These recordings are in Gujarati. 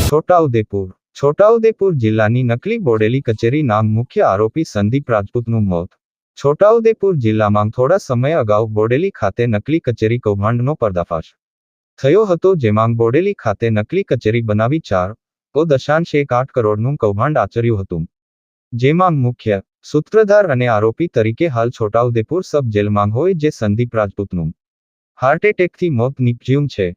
છોટાઉદેપુર જિલ્લાની નકલી બોડેલી કચેરીના મુખ્ય આરોપી સંદીપ રાજપૂતનું મોત. છોટાઉદેપુર જિલ્લામાં થોડા સમય અગાઉ બોડેલી ખાતે નકલી કચેરી કૌભાંડનો પર્દાફાશ થયો હતો, જેમાં બોડેલી ખાતે નકલી કચેરી બનાવી 4.8 કરોડનું કૌભાંડ આચર્યું હતું. જેમાં મુખ્ય સૂત્રધાર અને આરોપી તરીકે હાલ છોટાઉદેપુર સબ જેલમાં હોય જે સંદીપ રાજપૂતનું હાર્ટ એટેકથી મોત નીપજ્યું છે.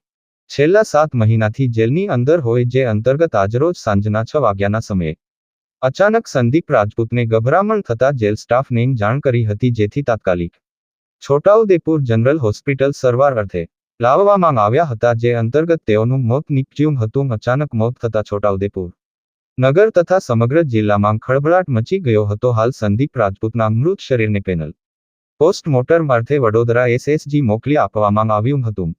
છેલ્લા 7 મહિનાથી જેલની અંદર હોય, જે અંતર્ગત આજરોજ સાંજના 6 વાગ્યાના સમયે અચાનક સંદીપ રાજપૂતને ગભરામણ થતા જેલ સ્ટાફને જાણ કરી હતી, જેથી તાત્કાલિક છોટાઉદેપુર જનરલ હોસ્પિટલ સારવાર અર્થે લાવવામાં આવ્યા હતા, જે અંતર્ગત તેઓનું મોત નીપજ્યું હતું. અચાનક મોત થતા છોટાઉદેપુર નગર તથા સમગ્ર જિલ્લામાં ખળભળાટ મચી ગયો હતો. હાલ સંદીપ રાજપૂતના મૃત શરીરને પેનલ પોસ્ટમોર્ટમ અર્થે વડોદરા SSG મોકલી આપવામાં આવ્યું હતું.